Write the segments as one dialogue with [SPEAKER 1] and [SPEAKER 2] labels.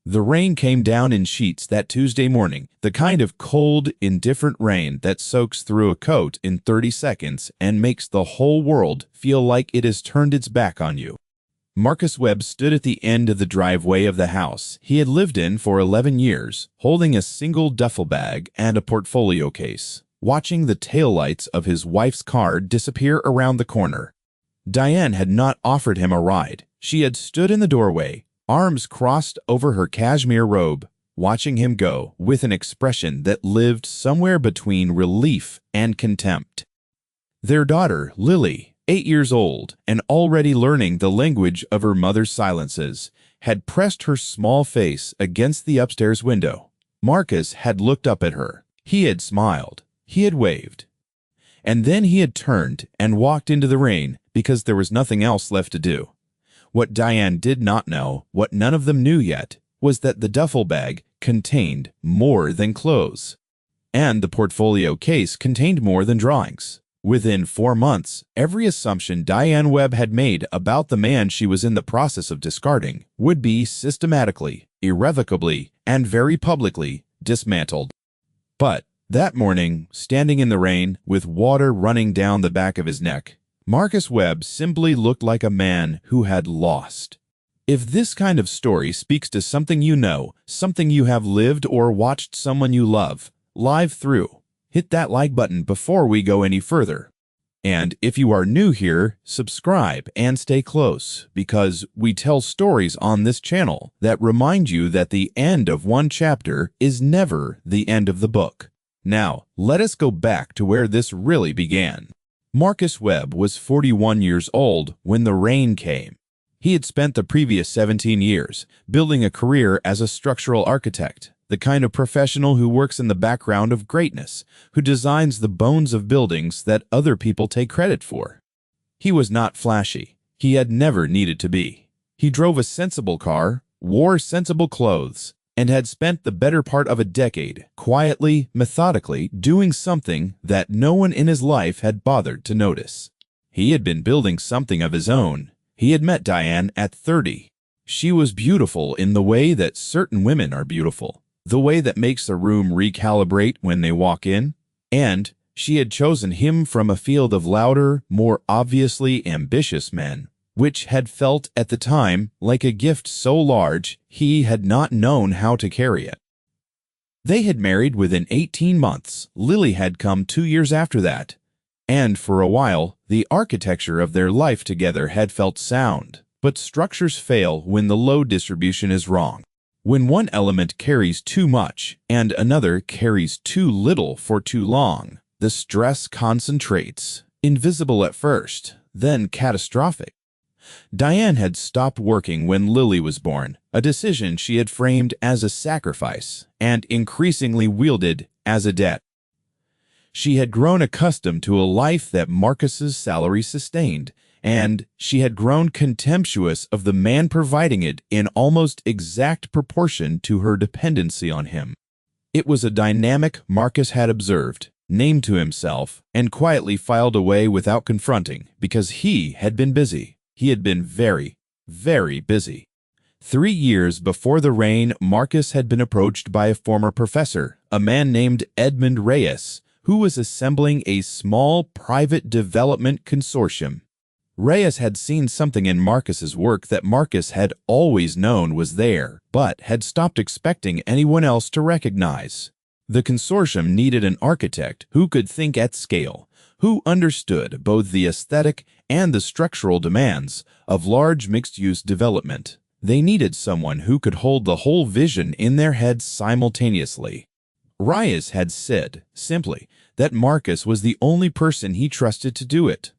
[SPEAKER 1] The rain came down in sheets that Tuesday morning, the kind of cold, indifferent rain that soaks through a coat in 30 seconds and makes the whole world feel like it has turned its back on you. Marcus Webb stood at the end of the driveway of the house he had lived in for 11 years, holding a single duffel bag and a portfolio case, watching the taillights of his wife's car disappear around the corner. Diane had not offered him a ride. She had stood in the doorway, arms crossed over her cashmere robe, watching him go with an expression that lived somewhere between relief and contempt. Their daughter, Lily, 8 years old and already learning the language of her mother's silences, had pressed her small face against the upstairs window. Marcus had looked up at her. He had smiled. He had waved. And then he had turned and walked into the rain because there was nothing else left to do. What Diane did not know, what none of them knew yet, was that the duffel bag contained more than clothes. And the portfolio case contained more than drawings. Within 4 months, every assumption Diane Webb had made about the man she was in the process of discarding would be systematically, irrevocably, and very publicly dismantled. But that morning, standing in the rain, with water running down the back of his neck, Marcus Webb simply looked like a man who had lost. If this kind of story speaks to something you know, something you have lived or watched someone you love live through, hit that like button before we go any further. And if you are new here, subscribe and stay close, because we tell stories on this channel that remind you that the end of one chapter is never the end of the book. Now, let us go back to where this really began. Marcus Webb was 41 years old when the rain came. He had spent the previous 17 years building a career as a structural architect, the kind of professional who works in the background of greatness, who designs the bones of buildings that other people take credit for. He was not flashy. He had never needed to be. He drove a sensible car, wore sensible clothes, and had spent the better part of a decade quietly, methodically doing something that no one in his life had bothered to notice. He had been building something of his own. He had met Diane at 30. She was beautiful in the way that certain women are beautiful, the way that makes a room recalibrate when they walk in, and she had chosen him from a field of louder, more obviously ambitious men, which had felt at the time like a gift so large he had not known how to carry it. They had married within 18 months. Lily had come 2 years after that, and for a while the architecture of their life together had felt sound. But structures fail when the load distribution is wrong. When one element carries too much and another carries too little for too long, the stress concentrates, invisible at first, then catastrophic. Diane had stopped working when Lily was born, a decision she had framed as a sacrifice and increasingly wielded as a debt. She had grown accustomed to a life that Marcus's salary sustained, and she had grown contemptuous of the man providing it in almost exact proportion to her dependency on him. It was a dynamic Marcus had observed, named to himself, and quietly filed away without confronting, because he had been busy. He had been very, very busy. 3 years before the rain, Marcus had been approached by a former professor, a man named Edmund Reyes, who was assembling a small private development consortium. Reyes had seen something in Marcus's work that Marcus had always known was there, but had stopped expecting anyone else to recognize. The consortium needed an architect who could think at scale, who understood both the aesthetic and the structural demands of large mixed-use development. They needed someone who could hold the whole vision in their heads simultaneously. Reyes had said, simply, that Marcus was the only person he trusted to do it.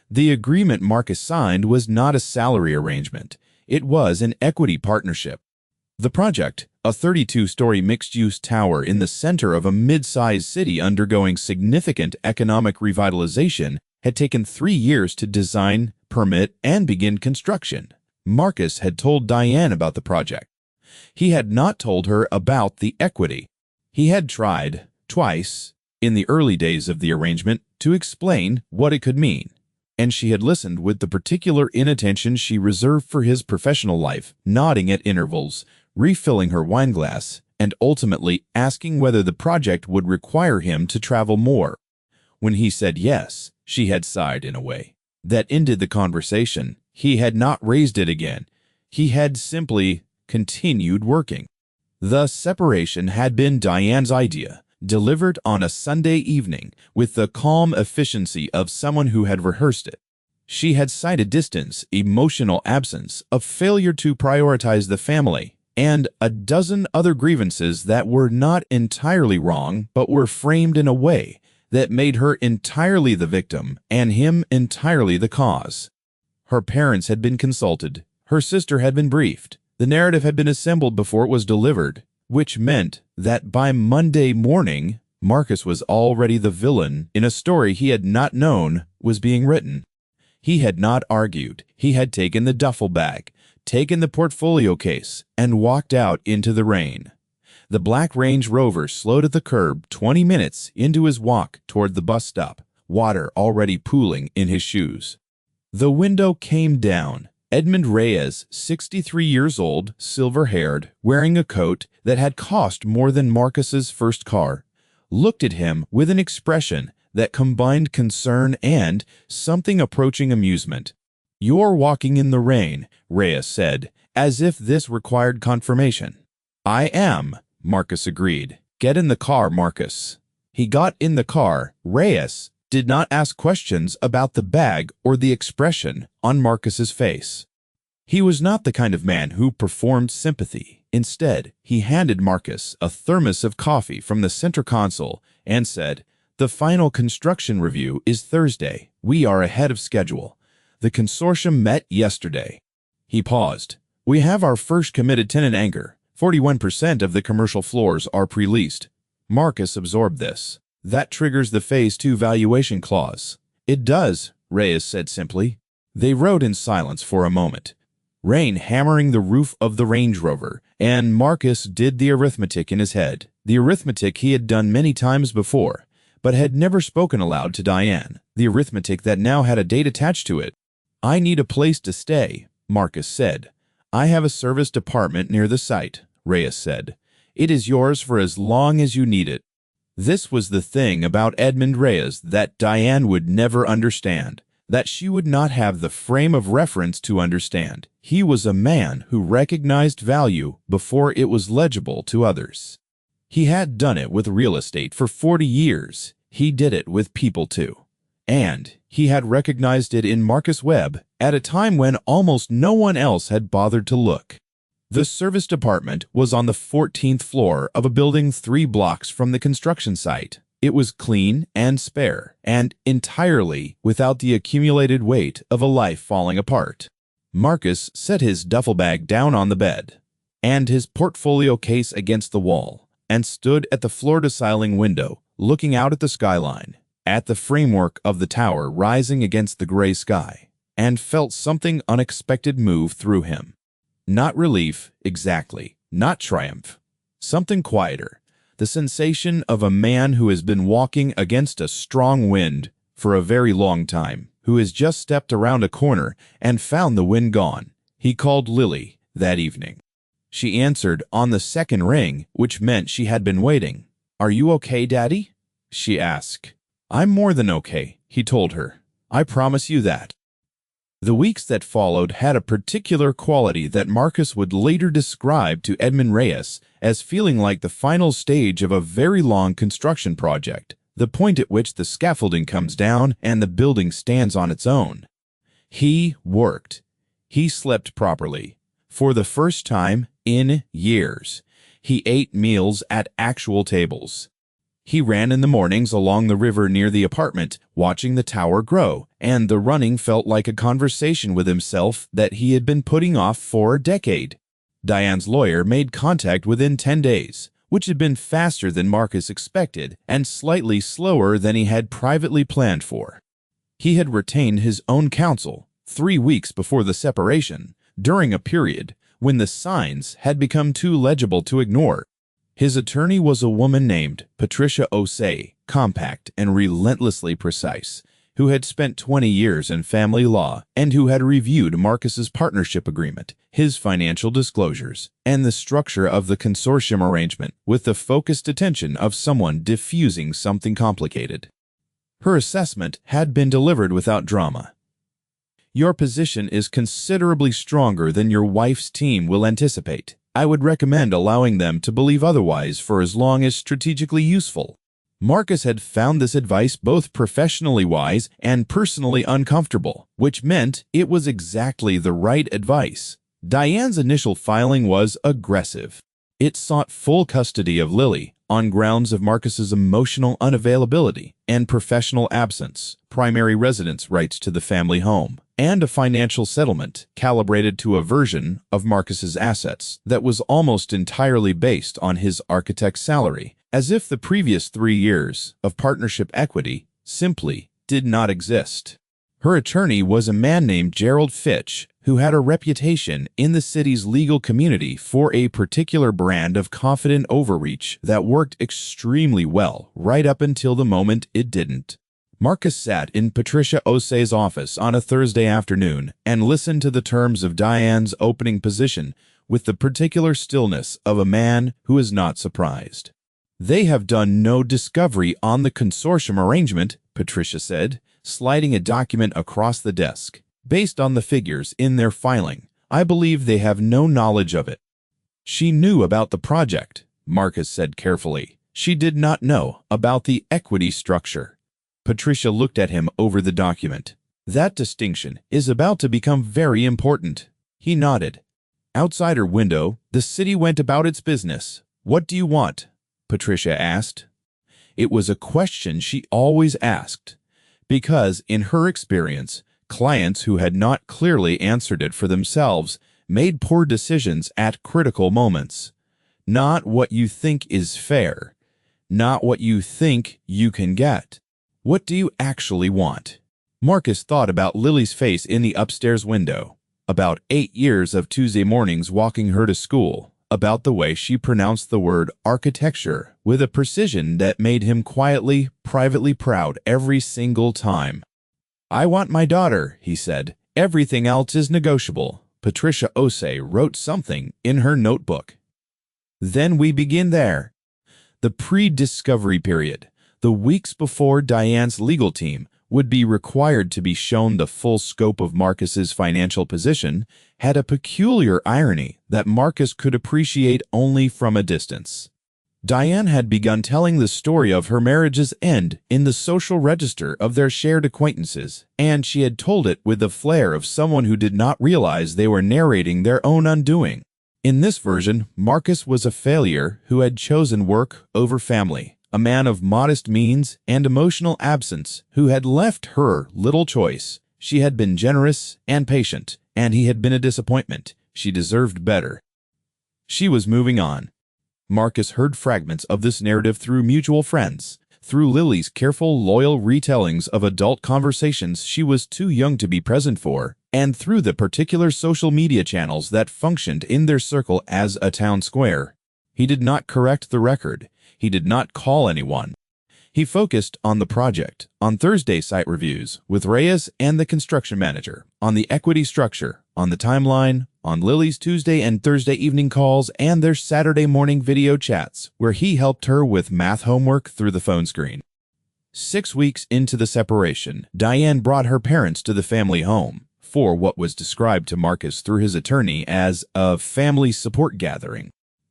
[SPEAKER 1] The agreement Marcus signed was not a salary arrangement. It was an equity partnership. The project, a 32-story mixed-use tower in the center of a mid-sized city undergoing significant economic revitalization, had taken 3 years to design, permit, and begin construction. Marcus had told Diane about the project. He had not told her about the equity. He had tried, twice, in the early days of the arrangement, to explain what it could mean, and she had listened with the particular inattention she reserved for his professional life, nodding at intervals, refilling her wineglass, and ultimately asking whether the project would require him to travel more. When he said yes, she had sighed in a way that ended the conversation. He had not raised it again. He had simply continued working. The separation had been Diane's idea, delivered on a Sunday evening with the calm efficiency of someone who had rehearsed it. She had cited distance, emotional absence, a failure to prioritize the family, and a dozen other grievances that were not entirely wrong but were framed in a way that made her entirely the victim and him entirely the cause. Her parents had been consulted. Her sister had been briefed. The narrative had been assembled before it was delivered, which meant that by Monday morning, Marcus was already the villain in a story he had not known was being written. He had not argued. He had taken the duffel bag, taken the portfolio case, and walked out into the rain. The black Range Rover slowed at the curb 20 minutes into his walk toward the bus stop, water already pooling in his shoes. The window came down. Edmund Reyes, 63 years old, silver-haired, wearing a coat that had cost more than Marcus's first car, looked at him with an expression that combined concern and something approaching amusement. "You're walking in the rain," Reyes said, as if this required confirmation. "I am," Marcus agreed. "Get in the car, Marcus." He got in the car. Reyes did not ask questions about the bag or the expression on Marcus's face. He was not the kind of man who performed sympathy. Instead, he handed Marcus a thermos of coffee from the center console and said, "The final construction review is Thursday. We are ahead of schedule. The consortium met yesterday." He paused. "We have our first committed tenant anchor. 41% of the commercial floors are pre-leased." Marcus absorbed this. "That triggers the Phase 2 valuation clause." "It does," Reyes said simply. They rode in silence for a moment, rain hammering the roof of the Range Rover, and Marcus did the arithmetic in his head, the arithmetic he had done many times before, but had never spoken aloud to Diane, the arithmetic that now had a date attached to it. "I need a place to stay," Marcus said. "I have a service department near the site," Reyes said. "It is yours for as long as you need it." This was the thing about Edmund Reyes that Diane would never understand, that she would not have the frame of reference to understand. He was a man who recognized value before it was legible to others. He had done it with real estate for 40 years. He did it with people too. And he had recognized it in Marcus Webb at a time when almost no one else had bothered to look. The service department was on the 14th floor of a building 3 blocks from the construction site. It was clean and spare, and entirely without the accumulated weight of a life falling apart. Marcus set his duffel bag down on the bed, and his portfolio case against the wall, and stood at the floor-to-ceiling window, looking out at the skyline, at the framework of the tower rising against the gray sky, and felt something unexpected move through him. Not relief, exactly, not triumph. Something quieter. The sensation of a man who has been walking against a strong wind for a very long time, who has just stepped around a corner and found the wind gone. He called Lily that evening. She answered on the second ring, which meant she had been waiting. "Are you okay, Daddy?" she asked. "I'm more than okay," he told her. "I promise you that." The weeks that followed had a particular quality that Marcus would later describe to Edmund Reyes as feeling like the final stage of a very long construction project, the point at which the scaffolding comes down and the building stands on its own. He worked. He slept properly. For the first time in years, he ate meals at actual tables. He ran in the mornings along the river near the apartment, watching the tower grow, and the running felt like a conversation with himself that he had been putting off for a decade. Diane's lawyer made contact within 10 days, which had been faster than Marcus expected and slightly slower than he had privately planned for. He had retained his own counsel 3 weeks before the separation, during a period when the signs had become too legible to ignore. His attorney was a woman named Patricia Osei, compact and relentlessly precise. who had spent 20 years in family law and who had reviewed Marcus's partnership agreement, his financial disclosures, and the structure of the consortium arrangement with the focused attention of someone diffusing something complicated. Her assessment had been delivered without drama. Your position is considerably stronger than your wife's team will anticipate. I would recommend allowing them to believe otherwise for as long as strategically useful. Marcus had found this advice both professionally wise and personally uncomfortable, which meant it was exactly the right advice. Diane's initial filing was aggressive. It sought full custody of Lily on grounds of Marcus's emotional unavailability and professional absence, primary residence rights to the family home, and a financial settlement calibrated to a version of Marcus's assets that was almost entirely based on his architect's salary, as if the previous 3 years of partnership equity simply did not exist. Her attorney was a man named Gerald Fitch, who had a reputation in the city's legal community for a particular brand of confident overreach that worked extremely well right up until the moment it didn't. Marcus sat in Patricia Osei's office on a Thursday afternoon and listened to the terms of Diane's opening position with the particular stillness of a man who is not surprised. "They have done no discovery on the consortium arrangement," Patricia said, sliding a document across the desk. "Based on the figures in their filing, I believe they have no knowledge of it." She knew about the project, Marcus said carefully. She did not know about the equity structure. Patricia looked at him over the document. "That distinction is about to become very important." He nodded. Outside her window, the city went about its business. "What do you want?" Patricia asked. It was a question she always asked, because in her experience, clients who had not clearly answered it for themselves made poor decisions at critical moments. Not what you think is fair, not what you think you can get. What do you actually want? Marcus thought about Lily's face in the upstairs window, about 8 years of Tuesday mornings walking her to school, about the way she pronounced the word architecture with a precision that made him quietly, privately proud every single time. "I want my daughter," he said. "Everything else is negotiable." Patricia Osei wrote something in her notebook. Then we begin there. The pre-discovery period, the weeks before Diane's legal team would be required to be shown the full scope of Marcus's financial position, had a peculiar irony that Marcus could appreciate only from a distance. Diane had begun telling the story of her marriage's end in the social register of their shared acquaintances, and she had told it with the flair of someone who did not realize they were narrating their own undoing. In this version, Marcus was a failure who had chosen work over family, a man of modest means and emotional absence who had left her little choice. She had been generous and patient, and he had been a disappointment. She deserved better. She was moving on. Marcus heard fragments of this narrative through mutual friends, through Lily's careful, loyal retellings of adult conversations she was too young to be present for, and through the particular social media channels that functioned in their circle as a town square. He did not correct the record. He did not call anyone. He focused on the project, on Thursday site reviews with Reyes and the construction manager, on the equity structure, on the timeline, on Lily's Tuesday and Thursday evening calls, and their Saturday morning video chats, where he helped her with math homework through the phone screen. 6 weeks into the separation, Diane brought her parents to the family home for what was described to Marcus through his attorney as a family support gathering.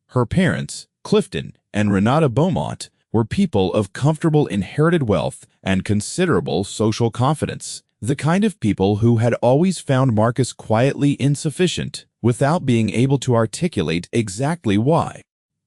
[SPEAKER 1] Her parents, Clifton and Renata Beaumont, were people of comfortable inherited wealth and considerable social confidence, the kind of people who had always found Marcus quietly insufficient without being able to articulate exactly why.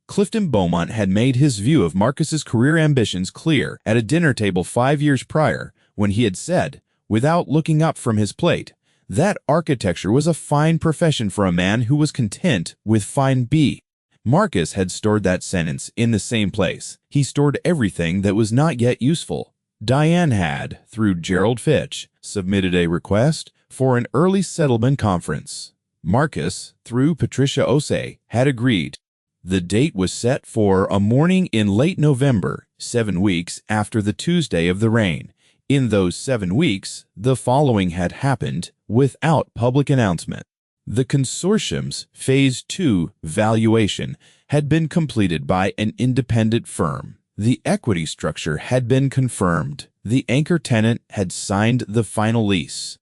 [SPEAKER 1] Clifton Beaumont had made his view of Marcus's career ambitions clear at a dinner table 5 years prior when he had said, without looking up from his plate, that architecture was a fine profession for a man who was content with fine B. Marcus had stored that sentence in the same place. He stored everything that was not yet useful. Diane had, through Gerald Fitch, submitted a request for an early settlement conference. Marcus, through Patricia Osei, had agreed. The date was set for a morning in late November, 7 weeks after the Tuesday of the rain, In those 7 weeks, the following had happened without public announcement. The consortium's Phase 2 valuation had been completed by an independent firm. The equity structure had been confirmed. The anchor tenant had signed the final lease.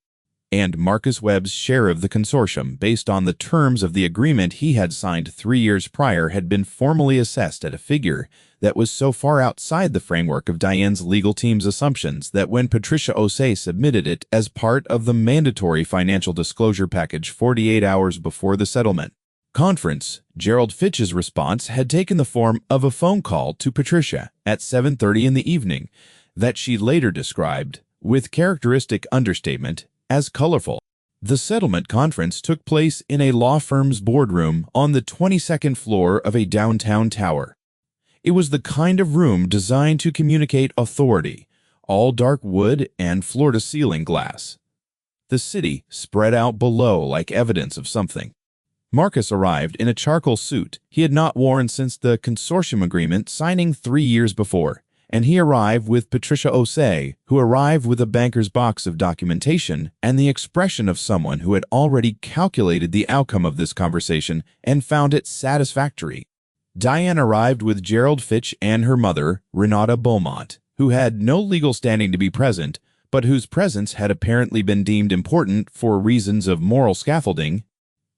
[SPEAKER 1] And Marcus Webb's share of the consortium, based on the terms of the agreement he had signed 3 years prior, had been formally assessed at a figure that was so far outside the framework of Diane's legal team's assumptions that when Patricia Osei submitted it as part of the mandatory financial disclosure package 48 hours before the settlement conference, Gerald Fitch's response had taken the form of a phone call to Patricia at 7:30 in the evening that she later described, with characteristic understatement, as colorful. The settlement conference took place in a law firm's boardroom on the 22nd floor of a downtown tower. It was the kind of room designed to communicate authority, all dark wood and floor-to-ceiling glass. The city spread out below like evidence of something. Marcus arrived in a charcoal suit he had not worn since the consortium agreement signing 3 years before, and he arrived with Patricia Osei, who arrived with a banker's box of documentation and the expression of someone who had already calculated the outcome of this conversation and found it satisfactory. Diane arrived with Gerald Fitch and her mother, Renata Beaumont, who had no legal standing to be present, but whose presence had apparently been deemed important for reasons of moral scaffolding.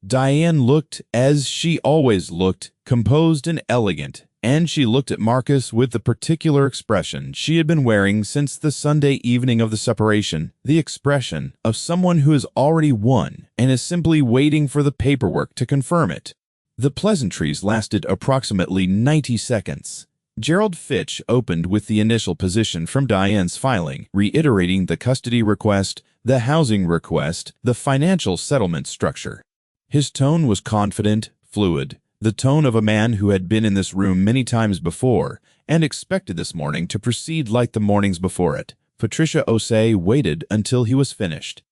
[SPEAKER 1] Diane looked, as she always looked, composed and elegant, and she looked at Marcus with the particular expression she had been wearing since the Sunday evening of the separation, the expression of someone who has already won and is simply waiting for the paperwork to confirm it. The pleasantries lasted approximately 90 seconds. Gerald Fitch opened with the initial position from Diane's filing, reiterating the custody request, the housing request, the financial settlement structure. His tone was confident, fluid, the tone of a man who had been in this room many times before and expected this morning to proceed like the mornings before it. Patricia Osei waited until he was finished.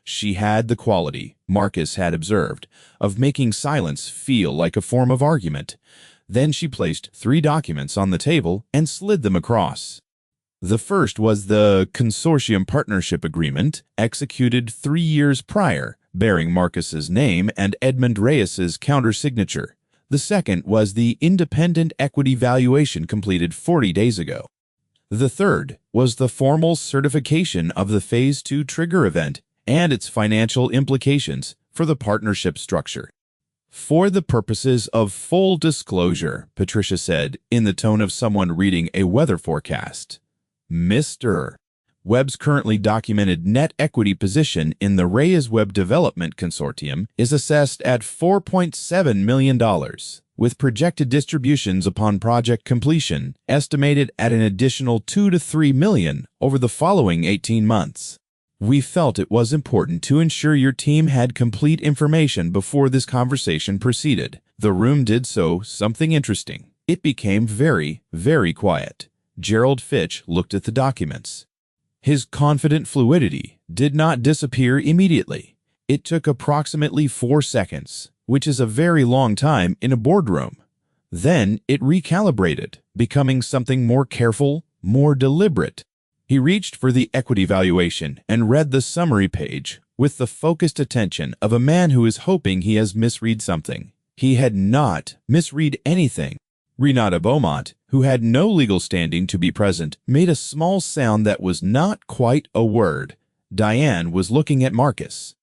[SPEAKER 1] She had the quality, Marcus had observed, of making silence feel like a form of argument. Then she placed 3 documents on the table and slid them across. The first was the Consortium Partnership Agreement, executed 3 years prior, bearing Marcus's name and Edmund Reyes's countersignature. The second was the Independent Equity Valuation completed 40 days ago. The third was the formal certification of the Phase 2 trigger event and its financial implications for the partnership structure. For the purposes of full disclosure, Patricia said in the tone of someone reading a weather forecast, Mr. Webb's currently documented net equity position in the Reyes Webb Development Consortium is assessed at $4.7 million, with projected distributions upon project completion estimated at an additional $2 to $3 million over the following 18 months. We felt it was important to ensure your team had complete information before this conversation proceeded. The room did so, something interesting. It became very, very quiet. Gerald Fitch looked at the documents. His confident fluidity did not disappear immediately. It took approximately 4 seconds, which is a very long time in a boardroom. Then it recalibrated, becoming something more careful, more deliberate. He reached for the equity valuation and read the summary page with the focused attention of a man who is hoping he has misread something. He had not misread anything. Renata Beaumont, who had no legal standing to be present, made a small sound that was not quite a word. Diane was looking at Marcus.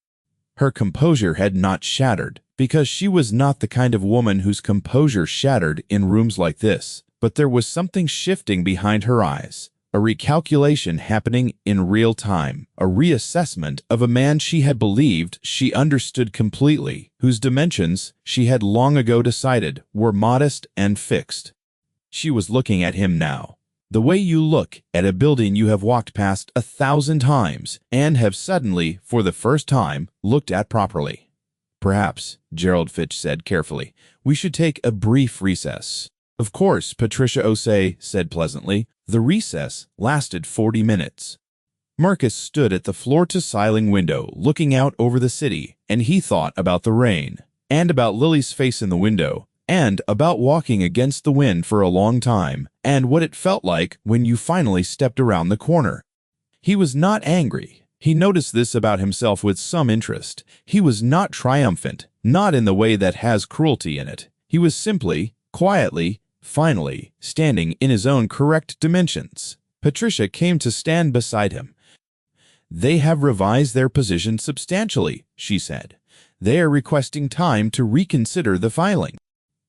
[SPEAKER 1] Her composure had not shattered, because she was not the kind of woman whose composure shattered in rooms like this, but there was something shifting behind her eyes. A recalculation happening in real time, a reassessment of a man she had believed she understood completely, whose dimensions she had long ago decided were modest and fixed. She was looking at him now, the way you look at a building you have walked past 1,000 times and have suddenly, for the first time, looked at properly. Perhaps, Gerald Fitch said carefully, we should take a brief recess. Of course, Patricia Osei said pleasantly. The recess lasted 40 minutes. Marcus stood at the floor-to-ceiling window looking out over the city, and he thought about the rain, and about Lily's face in the window, and about walking against the wind for a long time, and what it felt like when you finally stepped around the corner. He was not angry. He noticed this about himself with some interest. He was not triumphant, not in the way that has cruelty in it. He was simply, quietly, finally, standing in his own correct dimensions. Patricia came to stand beside him. "They have revised their position substantially," she said. "They are requesting time to reconsider the filing."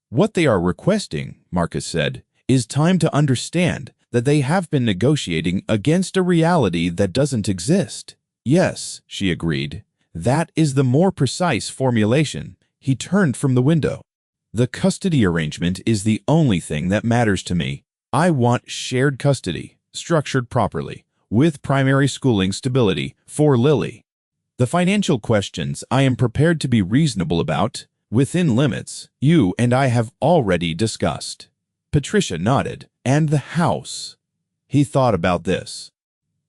[SPEAKER 1] "What they are requesting," Marcus said, "is time to understand that they have been negotiating against a reality that doesn't exist." "Yes," she agreed. "That is the more precise formulation." He turned from the window. "The custody arrangement is the only thing that matters to me. I want shared custody, structured properly, with primary schooling stability for Lily. The financial questions I am prepared to be reasonable about, within limits, you and I have already discussed." Patricia nodded. "And the house." He thought about this.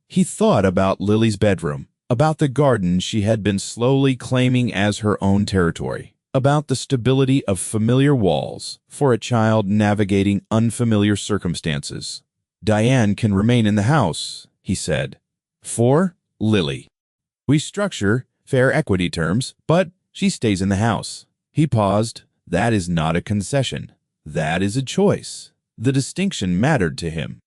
[SPEAKER 1] He thought about Lily's bedroom, about the garden she had been slowly claiming as her own territory, about the stability of familiar walls for a child navigating unfamiliar circumstances. "Diane can remain in the house," he said. "For Lily. We structure fair equity terms, but she stays in the house." He paused. That is not a concession. That is a choice. The distinction mattered to him.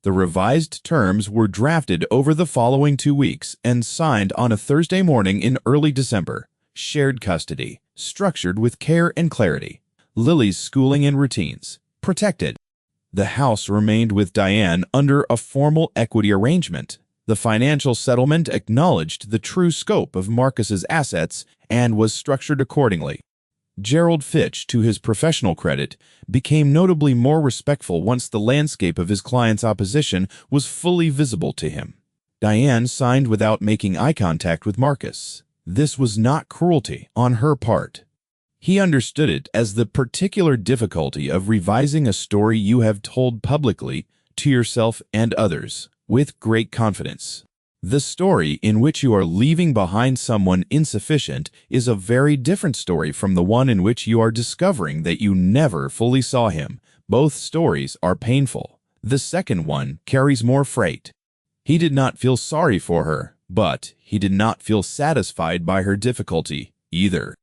[SPEAKER 1] The revised terms were drafted over the following 2 weeks and signed on a Thursday morning in early December. Shared custody, structured with care and clarity. Lily's schooling and routines, protected. The house remained with Diane under a formal equity arrangement. The financial settlement acknowledged the true scope of Marcus's assets and was structured accordingly. Gerald Fitch, to his professional credit, became notably more respectful once the landscape of his client's opposition was fully visible to him. Diane signed without making eye contact with Marcus. This was not cruelty on her part. He understood it as the particular difficulty of revising a story you have told publicly to yourself and others with great confidence. The story in which you are leaving behind someone insufficient is a very different story from the one in which you are discovering that you never fully saw him. Both stories are painful. The second one carries more freight. He did not feel sorry for her, but he did not feel satisfied by her difficulty either.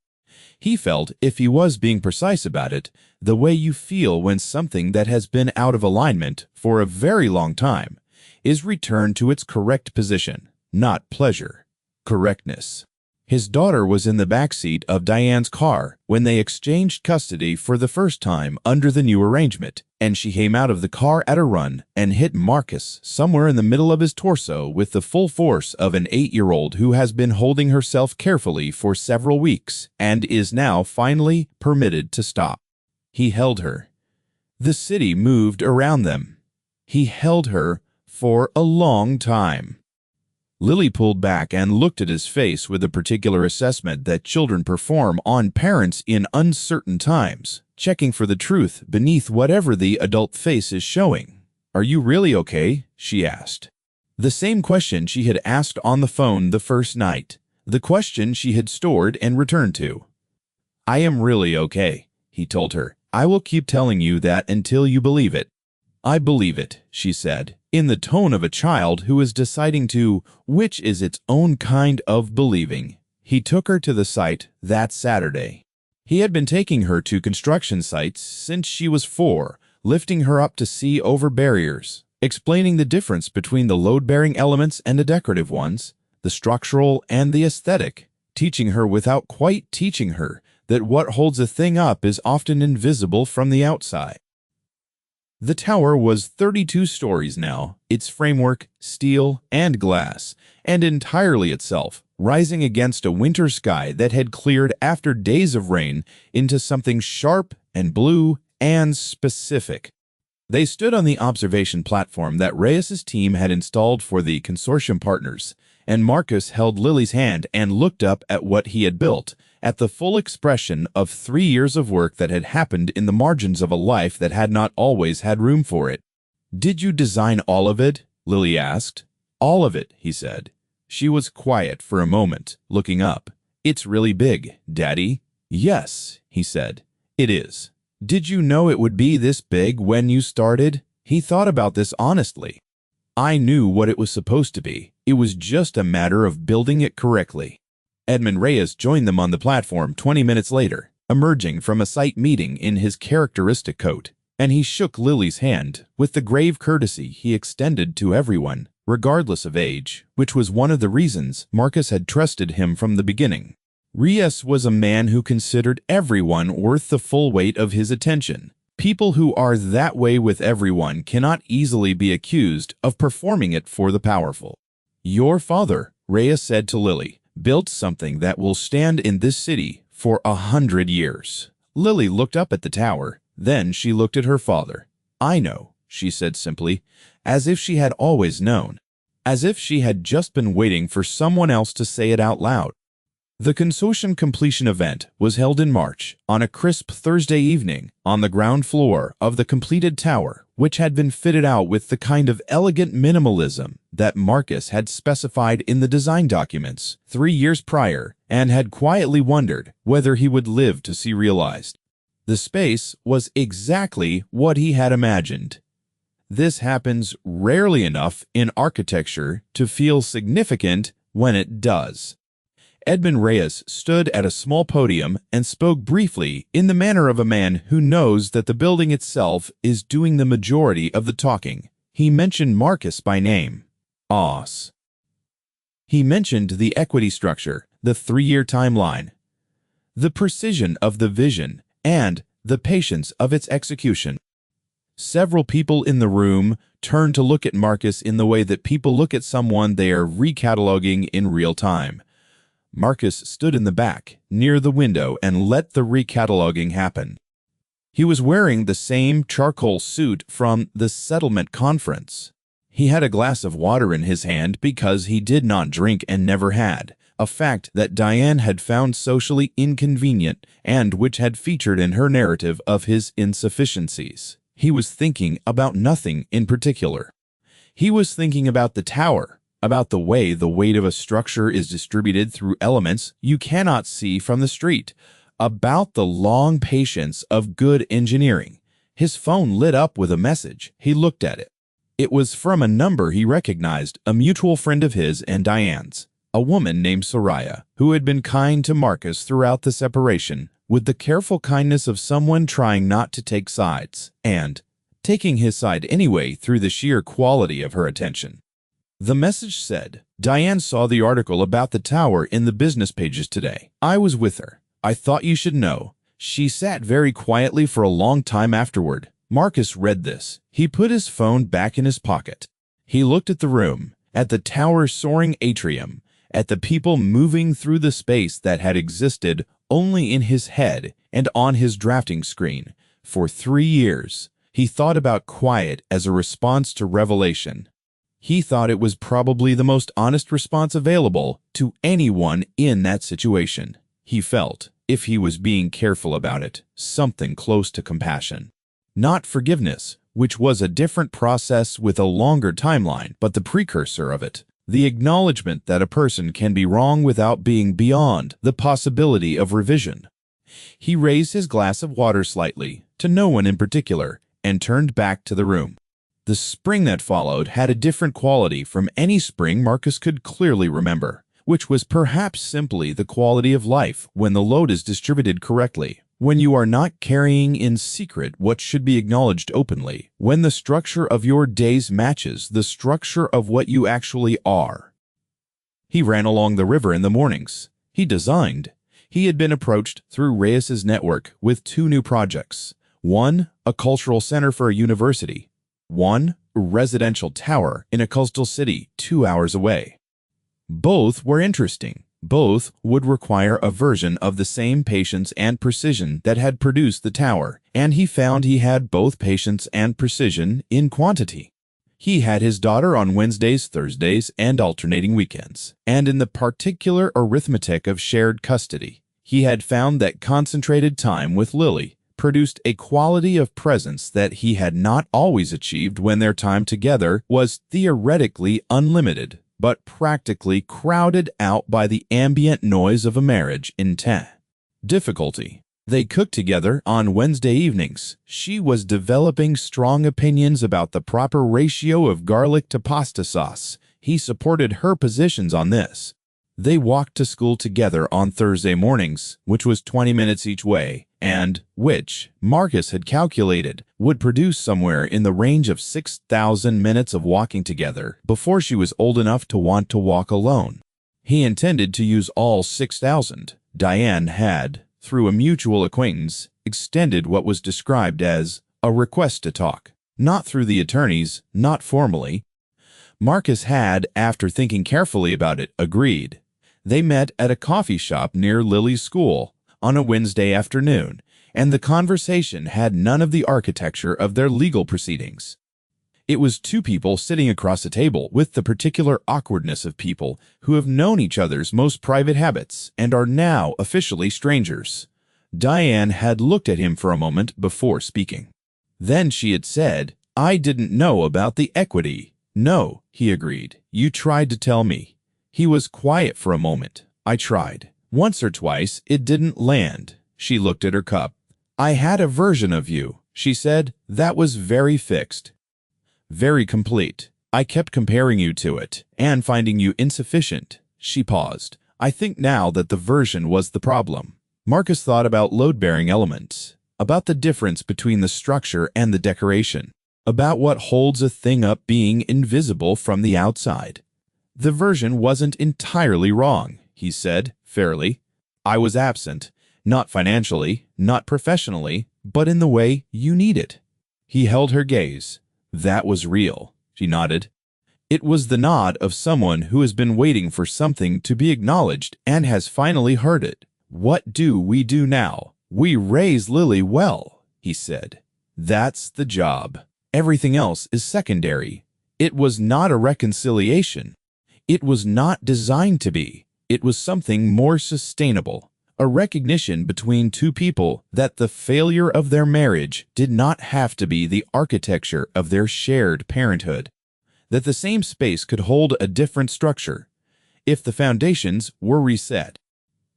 [SPEAKER 1] He felt, if he was being precise about it, the way you feel when something that has been out of alignment for a very long time is returned to its correct position, not pleasure, correctness. His daughter was in the back seat of Diane's car when they exchanged custody for the first time under the new arrangement, and she came out of the car at a run and hit Marcus somewhere in the middle of his torso with the full force of an 8-year-old who has been holding herself carefully for several weeks and is now finally permitted to stop. He held her. The city moved around them. He held her for a long time. Lily pulled back and looked at his face with a particular assessment that children perform on parents in uncertain times, checking for the truth beneath whatever the adult face is showing. "Are you really okay?" she asked. The same question she had asked on the phone the first night, the question she had stored and returned to. "I am really okay," he told her. "I will keep telling you that until you believe it." "I believe it," she said, in the tone of a child who is deciding to, which is its own kind of believing. He took her to the site that Saturday. He had been taking her to construction sites since she was 4, lifting her up to see over barriers, explaining the difference between the load-bearing elements and the decorative ones, the structural and the aesthetic, teaching her without quite teaching her that what holds a thing up is often invisible from the outside. The tower was 32 stories now, its framework steel and glass, and entirely itself, rising against a winter sky that had cleared after days of rain into something sharp and blue and specific. They stood on the observation platform that Reyes's team had installed for the consortium partners, and Marcus held Lily's hand and looked up at what he had built, at the full expression of 3 years of work that had happened in the margins of a life that had not always had room for it. "Did you design all of it?" Lily asked. "All of it," he said. She was quiet for a moment, looking up. "It's really big, Daddy." "Yes," he said. "It is." "Did you know it would be this big when you started?" He thought about this honestly. "I knew what it was supposed to be. It was just a matter of building it correctly. Edmund Reyes joined them on the platform 20 minutes later, emerging from a site meeting in his characteristic coat, and he shook Lily's hand with the grave courtesy he extended to everyone, regardless of age, which was one of the reasons Marcus had trusted him from the beginning. Reyes was a man who considered everyone worth the full weight of his attention. People who are that way with everyone cannot easily be accused of performing it for the powerful. "Your father," Reyes said to Lily, "built something that will stand in this city for 100 years. Lily looked up at the tower. Then she looked at her father. "I know," she said simply, as if she had always known, as if she had just been waiting for someone else to say it out loud. The consortium completion event was held in March, on a crisp Thursday evening, on the ground floor of the completed tower, which had been fitted out with the kind of elegant minimalism that Marcus had specified in the design documents 3 years prior and had quietly wondered whether he would live to see realized. The space was exactly what he had imagined. This happens rarely enough in architecture to feel significant when it does. Edmund Reyes stood at a small podium and spoke briefly in the manner of a man who knows that the building itself is doing the majority of the talking. He mentioned Marcus by name. Os. He mentioned the equity structure, the 3-year timeline, the precision of the vision, and the patience of its execution. Several people in the room turned to look at Marcus in the way that people look at someone they are recataloguing in real time. Marcus stood in the back, near the window, and let the recataloguing happen. He was wearing the same charcoal suit from the settlement conference. He had a glass of water in his hand because he did not drink and never had, a fact that Diane had found socially inconvenient and which had featured in her narrative of his insufficiencies. He was thinking about nothing in particular. He was thinking about the tower, about the way the weight of a structure is distributed through elements you cannot see from the street, about the long patience of good engineering. His phone lit up with a message. He looked at it. It was from a number he recognized, a mutual friend of his and Diane's, a woman named Soraya, who had been kind to Marcus throughout the separation, with the careful kindness of someone trying not to take sides, and taking his side anyway through the sheer quality of her attention. The message said, "Diane saw the article about the tower in the business pages today. I was with her. I thought you should know. She sat very quietly for a long time afterward." Marcus read this. He put his phone back in his pocket. He looked at the room, at the tower's soaring atrium, at the people moving through the space that had existed only in his head and on his drafting screen. For 3 years, he thought about quiet as a response to revelation. He thought it was probably the most honest response available to anyone in that situation. He felt, if he was being careful about it, something close to compassion. Not forgiveness, which was a different process with a longer timeline, but the precursor of it. The acknowledgement that a person can be wrong without being beyond the possibility of revision. He raised his glass of water slightly, to no one in particular, and turned back to the room. The spring that followed had a different quality from any spring Marcus could clearly remember, which was perhaps simply the quality of life when the load is distributed correctly, when you are not carrying in secret what should be acknowledged openly, when the structure of your days matches the structure of what you actually are. He ran along the river in the mornings. He designed. He had been approached through Reyes's network with 2 new projects. One, a cultural center for a university. One, a residential tower in a coastal city 2 hours away. Both were interesting. Both would require a version of the same patience and precision that had produced the tower, and he found he had both patience and precision in quantity. He had his daughter on Wednesdays, Thursdays, and alternating weekends, and in the particular arithmetic of shared custody, he had found that concentrated time with Lily produced a quality of presence that he had not always achieved when their time together was theoretically unlimited, but practically crowded out by the ambient noise of a marriage intent. Difficulty. They cooked together on Wednesday evenings. She was developing strong opinions about the proper ratio of garlic to pasta sauce. He supported her positions on this. They walked to school together on Thursday mornings, which was 20 minutes each way, and which, Marcus had calculated, would produce somewhere in the range of 6,000 minutes of walking together before she was old enough to want to walk alone. He intended to use all 6,000. Diane had, through a mutual acquaintance, extended what was described as a request to talk. Not through the attorneys, not formally. Marcus had, after thinking carefully about it, agreed. They met at a coffee shop near Lily's school on a Wednesday afternoon, and the conversation had none of the architecture of their legal proceedings. It was two people sitting across a table with the particular awkwardness of people who have known each other's most private habits and are now officially strangers. Diane had looked at him for a moment before speaking. Then she had said, "I didn't know about the equity." "No," he agreed. "You tried to tell me." He was quiet for a moment. "I tried. Once or twice it didn't land." She looked at her cup. "I had a version of you," she said, "that was very fixed, very complete. I kept comparing you to it and finding you insufficient." She paused. "I think now that the version was the problem." Marcus thought about load-bearing elements, about the difference between the structure and the decoration, about what holds a thing up being invisible from the outside. "The version wasn't entirely wrong," he said, fairly. "I was absent, not financially, not professionally, but in the way you need it." He held her gaze. "That was real," she nodded. It was the nod of someone who has been waiting for something to be acknowledged and has finally heard it. "What do we do now?" "We raise Lily well," he said. "That's the job. Everything else is secondary." It was not a reconciliation. It was not designed to be. It was something more sustainable, a recognition between two people that the failure of their marriage did not have to be the architecture of their shared parenthood, that the same space could hold a different structure if the foundations were reset.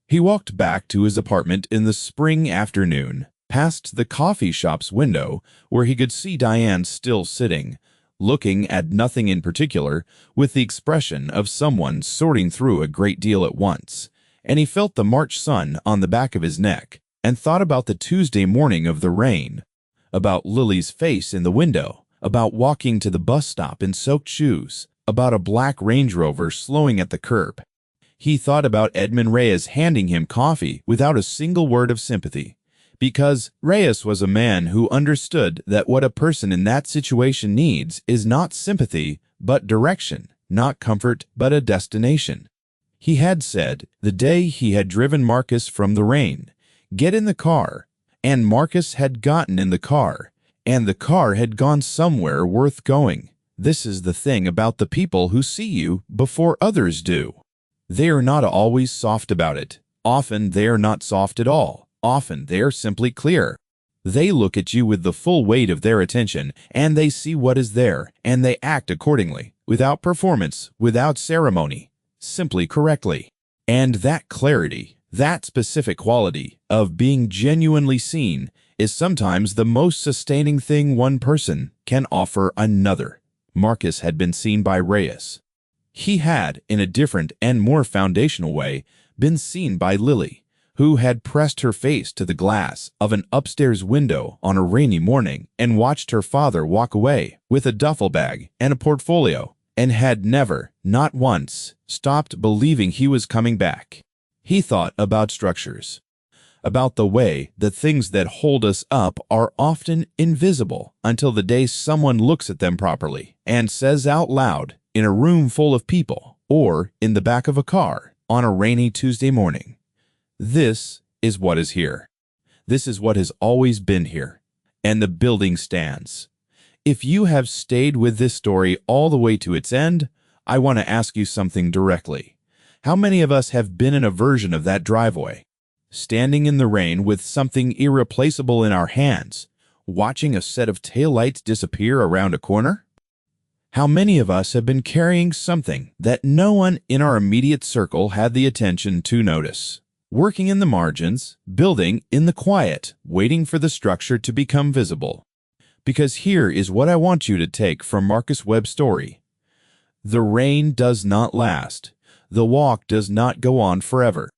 [SPEAKER 1] He walked back to his apartment in the spring afternoon, past the coffee shop's window where he could see Diane still sitting, looking at nothing in particular, with the expression of someone sorting through a great deal at once, and he felt the March sun on the back of his neck, and thought about the Tuesday morning of the rain, about Lily's face in the window, about walking to the bus stop in soaked shoes, about a black Range Rover slowing at the curb. He thought about Edmund Reyes handing him coffee without a single word of sympathy, because Reyes was a man who understood that what a person in that situation needs is not sympathy, but direction, not comfort, but a destination. He had said, the day he had driven Marcus from the rain, "Get in the car," and Marcus had gotten in the car, and the car had gone somewhere worth going. This is the thing about the people who see you before others do. They are not always soft about it. Often they are not soft at all. Often they are simply clear. They look at you with the full weight of their attention, and they see what is there, and they act accordingly, without performance, without ceremony, simply correctly. And that clarity, that specific quality of being genuinely seen, is sometimes the most sustaining thing one person can offer another. Marcus had been seen by Reyes. He had, in a different and more foundational way, been seen by Lily, who had pressed her face to the glass of an upstairs window on a rainy morning and watched her father walk away with a duffel bag and a portfolio, and had never, not once, stopped believing he was coming back. He thought about structures, about the way the things that hold us up are often invisible until the day someone looks at them properly and says out loud in a room full of people or in the back of a car on a rainy Tuesday morning, "This is what is here. This is what has always been here, and the building stands." If you have stayed with this story all the way to its end, I want to ask you something directly. How many of us have been in a version of that driveway, standing in the rain with something irreplaceable in our hands, watching a set of taillights disappear around a corner? How many of us have been carrying something that no one in our immediate circle had the attention to notice? Working in the margins, building in the quiet, waiting for the structure to become visible. Because here is what I want you to take from Marcus Webb's story. The rain does not last. The walk does not go on forever.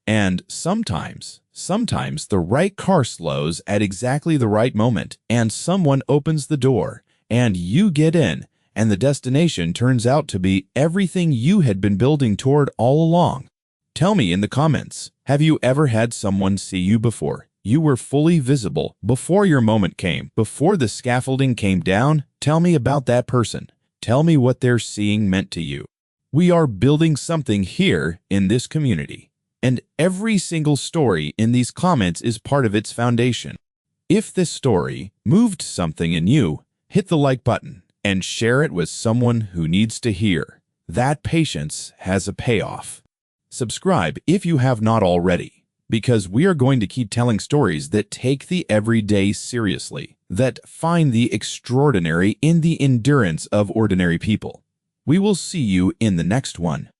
[SPEAKER 1] And sometimes the right car slows at exactly the right moment, and someone opens the door, and you get in, and the destination turns out to be everything you had been building toward all along. Tell me in the comments, have you ever had someone see you before? You were fully visible before your moment came, before the scaffolding came down? Tell me about that person. Tell me what their seeing meant to you. We are building something here in this community, and every single story in these comments is part of its foundation. If this story moved something in you, hit the like button and share it with someone who needs to hear. That patience has a payoff. Subscribe if you have not already, because we are going to keep telling stories that take the everyday seriously, that find the extraordinary in the endurance of ordinary people. We will see you in the next one.